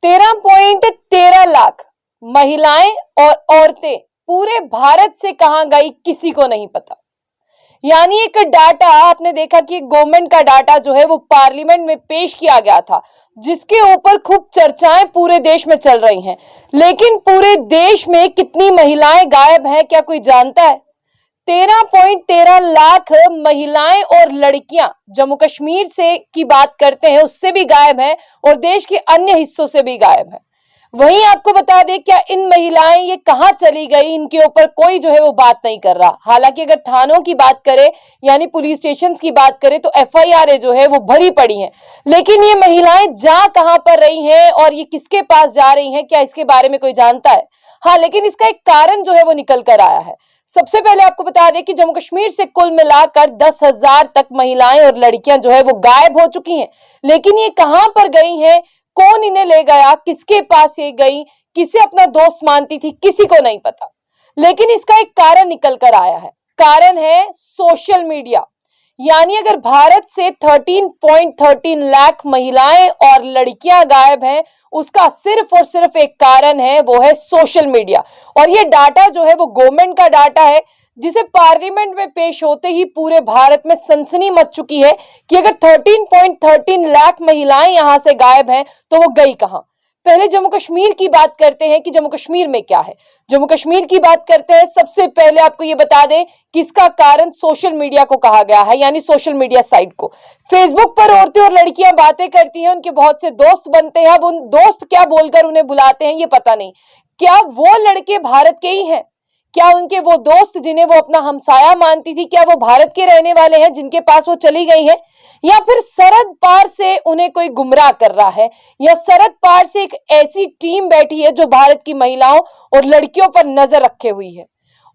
13.13 लाख महिलाएं और औरतें पूरे भारत से कहां गई किसी को नहीं पता। यानी एक डाटा आपने देखा कि गवर्नमेंट का डाटा जो है वो पार्लियामेंट में पेश किया गया था, जिसके ऊपर खूब चर्चाएं पूरे देश में चल रही हैं। लेकिन पूरे देश में कितनी महिलाएं गायब हैं क्या कोई जानता है? 13.13 लाख महिलाएं और लड़कियां जम्मू कश्मीर से की बात करते हैं उससे भी गायब हैं और देश के अन्य हिस्सों से भी गायब हैं। वहीं आपको बता दें क्या इन महिलाएं ये कहां चली गई, इनके ऊपर कोई जो है वो बात नहीं कर रहा। हालांकि अगर थानों की बात करें यानी पुलिस स्टेशन की बात करें तो एफआईआर जो है वो भरी पड़ी हैं, लेकिन ये महिलाएं जा कहां पर रही हैं और ये किसके पास जा रही हैं क्या इसके बारे में कोई जानता है? हाँ, लेकिन इसका एक कारण जो है वो निकल कर आया है। सबसे पहले आपको बता दें कि जम्मू कश्मीर से कुल मिलाकर 10,000 तक महिलाएं और लड़कियां जो है वो गायब हो चुकी हैं। लेकिन ये कहां पर गई हैं, कौन इन्हें ले गया, किसके पास ये गई, किसे अपना दोस्त मानती थी, किसी को नहीं पता। लेकिन इसका एक कारण निकल कर आया है। कारण है सोशल मीडिया। यानी अगर भारत से 13.13 लाख महिलाएं और लड़कियां गायब हैं, उसका सिर्फ और सिर्फ एक कारण है, वो है सोशल मीडिया। और ये डाटा जो है वो गवर्नमेंट का डाटा है, जिसे पार्लियामेंट में पेश होते ही पूरे भारत में सनसनी मच चुकी है कि अगर 13.13 लाख महिलाएं यहां से गायब हैं तो वो गई कहां। पहले जम्मू कश्मीर की बात करते हैं कि जम्मू कश्मीर में क्या है। जम्मू कश्मीर की बात करते हैं, सबसे पहले आपको ये बता दें कि इसका कारण सोशल मीडिया को कहा गया है, यानी सोशल मीडिया साइट को। फेसबुक पर औरतें और लड़कियां बातें करती हैं, उनके बहुत से दोस्त बनते हैं। अब उन दोस्त क्या बोलकर उन्हें बुलाते हैं ये पता नहीं। क्या वो लड़के भारत के ही हैं? क्या उनके वो दोस्त जिन्हें वो अपना हमसाया मानती थी, क्या वो भारत के रहने वाले हैं जिनके पास वो चली गई हैं? या फिर सरहद पार से उन्हें कोई गुमराह कर रहा है, या सरहद पार से एक ऐसी टीम बैठी है जो भारत की महिलाओं और लड़कियों पर नजर रखे हुई है?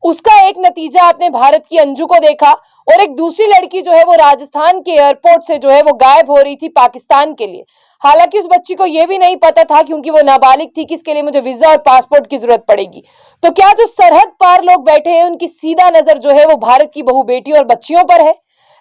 उसका एक नतीजा आपने भारत की अंजू को देखा, और एक दूसरी लड़की जो है वो राजस्थान के एयरपोर्ट से जो है वो गायब हो रही थी पाकिस्तान के लिए। हालांकि उस बच्ची को यह भी नहीं पता था, क्योंकि वो नाबालिग थी, कि इसके लिए मुझे वीजा और पासपोर्ट की जरूरत पड़ेगी। तो क्या जो सरहद पार लोग बैठे हैं उनकी सीधा नजर जो है वो भारत की बहु बेटियों और बच्चियों पर है?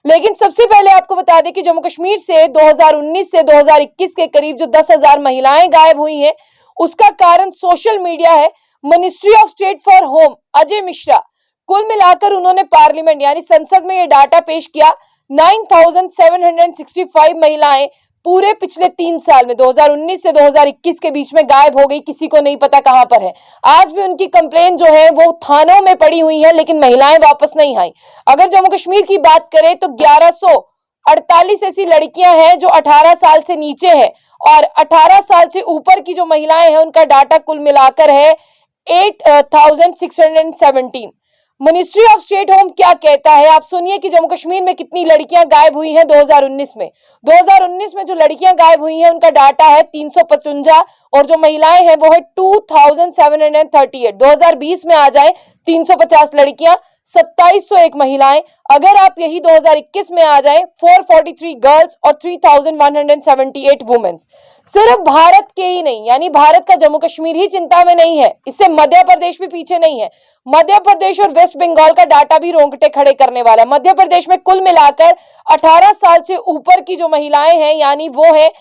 लेकिन सबसे पहले आपको बता दें कि जम्मू कश्मीर से 2019 से 2021 के करीब जो 10,000 महिलाएं गायब हुई हैं, उसका कारण सोशल मीडिया है। Ministry of state for home Ajay Mishra, कुल मिलाकर उन्होंने पार्लियामेंट यानी संसद में यह डाटा पेश किया। 9,765 महिलाएं पूरे पिछले 3 साल में 2019 से 2021 के बीच में गायब हो गई, किसी को नहीं पता कहां पर है। आज भी उनकी कंप्लेन जो है वो थानों में पड़ी हुई है, लेकिन महिलाएं वापस नहीं आई। अगर जम्मू कश्मीर की बात करें तो 1148 ऐसी लड़कियां हैं जो 18 साल से नीचे हैं, और 18 साल से ऊपर की जो महिलाएं हैं उनका डाटा कुल मिलाकर है 8,617। मिनिस्ट्री ऑफ स्टेट होम क्या कहता है, आप सुनिए कि जम्मू कश्मीर में कितनी लड़कियां गायब हुई हैं 2019 में। 2019 में जो लड़कियां गायब हुई हैं उनका डाटा है 355, और जो महिलाएं हैं वो है 2,738। 2020 में आ जाए 350 लड़कियां, 2,701 महिलाएं। अगर आप यही 2021 में आ जाए 443 गर्ल्स और 3,178 वुमेन्स। सिर्फ भारत के ही नहीं, यानी भारत का जम्मू कश्मीर ही चिंता में नहीं है, इससे मध्य प्रदेश भी पीछे नहीं है। मध्य प्रदेश और वेस्ट बंगाल का डाटा भी रोंगटे खड़े करने वाला है। मध्य प्रदेश में कुल मिलाकर 18 साल से ऊपर की जो महिलाएं हैं, यानी वो है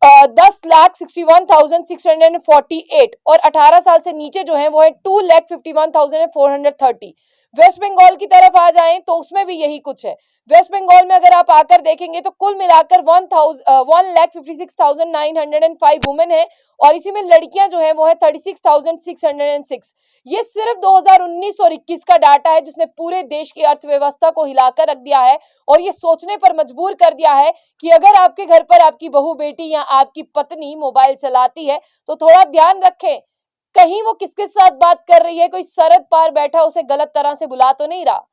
10,61,648, और 18 साल से नीचे जो है वो है 2,51,430। वेस्ट बंगाल की तरफ आ जाएं तो उसमें भी यही कुछ है। वेस्ट बंगाल में अगर आप आकर देखेंगे तो कुल मिलाकर 1,56,905 वुमेन है, और इसी में लड़कियां जो है वो है 36,606। ये सिर्फ 2019 और 21 का डाटा है, जिसने पूरे देश की अर्थव्यवस्था को हिलाकर रख दिया है और ये सोचने पर मजबूर कर दिया है कि अगर आपके घर पर आपकी बहू बेटी या आपकी पत्नी मोबाइल चलाती है तो थोड़ा ध्यान रखें, कहीं वो किसके साथ बात कर रही है, कोई सरहद पार बैठा उसे गलत तरह से बुला तो नहीं रहा,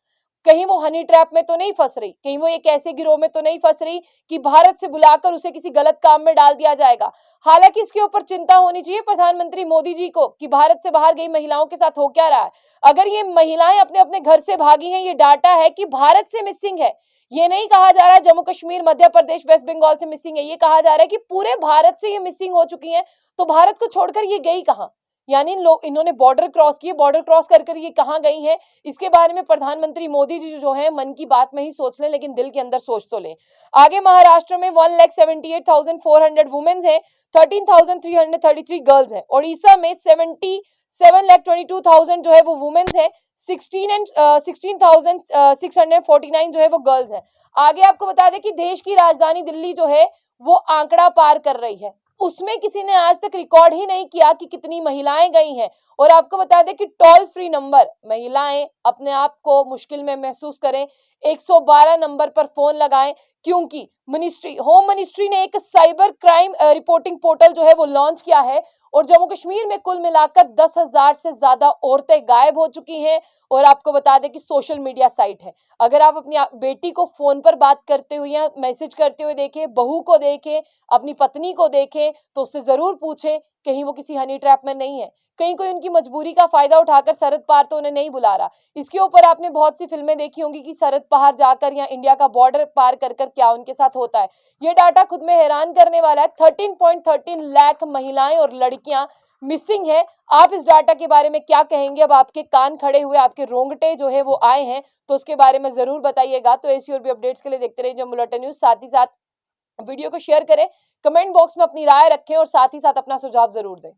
कहीं वो हनी ट्रैप में तो नहीं फंस रही, कहीं वो एक ऐसे गिरोह में तो नहीं फंस रही कि भारत से बुलाकर उसे किसी गलत काम में डाल दिया जाएगा। हालांकि इसके ऊपर चिंता होनी चाहिए प्रधानमंत्री मोदी जी को कि भारत से बाहर गई महिलाओं के साथ हो क्या रहा है। अगर ये महिलाएं अपने अपने घर से भागी हैं, ये डाटा है कि भारत से मिसिंग है। ये नहीं कहा जा रहा है जम्मू कश्मीर, मध्य प्रदेश, वेस्ट बंगाल से मिसिंग है, ये कहा जा रहा है कि पूरे भारत से ये मिसिंग हो चुकी है। तो भारत को छोड़कर ये गई कहां, यानी लोग इन्होंने बॉर्डर क्रॉस किए, बॉर्डर क्रॉस कर ये कहाँ गई हैं, इसके बारे में प्रधानमंत्री मोदी जी जो है मन की बात में ही सोच लें, लेकिन दिल के अंदर सोच तो लें। आगे महाराष्ट्र में 1,78,400 वुमेन्स हैं, 13,333 गर्ल्स हैं। उड़ीसा में 77,22,000 जो है वो वुमेन्स है, 16,649 जो है वो गर्ल्स है। आगे आपको बता दें कि देश की राजधानी दिल्ली जो है वो आंकड़ा पार कर रही है, उसमें किसी ने आज तक रिकॉर्ड ही नहीं किया कि कितनी महिलाएं गई हैं। और आपको बता दें कि टोल फ्री नंबर, महिलाएं अपने आप को मुश्किल में महसूस करें, 112 नंबर पर फोन लगाएं, क्योंकि होम मिनिस्ट्री ने एक साइबर क्राइम रिपोर्टिंग पोर्टल जो है वो लॉन्च किया है और जम्मू कश्मीर में कुल मिलाकर 10,000 से ज्यादा औरतें गायब हो चुकी हैं। और आपको बता दें कि सोशल मीडिया साइट है, अगर आप अपनी बेटी को फोन पर बात करते हुए या मैसेज करते हुए देखें, बहू को देखें, अपनी पत्नी को देखें, तो उससे जरूर पूछें कहीं वो किसी हनी ट्रैप में नहीं है, कहीं कोई उनकी मजबूरी का फायदा उठाकर सरहद पार तो उन्हें नहीं बुला रहा। इसके ऊपर आपने बहुत सी फिल्में देखी होंगी कि सरहद पार जाकर या इंडिया का बॉर्डर पार कर क्या उनके साथ होता है। ये डाटा खुद में हैरान करने वाला है। 13.13 लाख महिलाएं और लड़कियां मिसिंग है। आप इस डाटा के बारे में क्या कहेंगे? अब आपके कान खड़े हुए, आपके रोंगटे जो है वो आए हैं, तो उसके बारे में जरूर बताइएगा। तो ऐसी और भी अपडेट्स के लिए देखते रहिए जम्मू बुलेटिन न्यूज। साथ ही साथ वीडियो को शेयर करें, कमेंट बॉक्स में अपनी राय रखें और साथ ही साथ अपना सुझाव जरूर दें।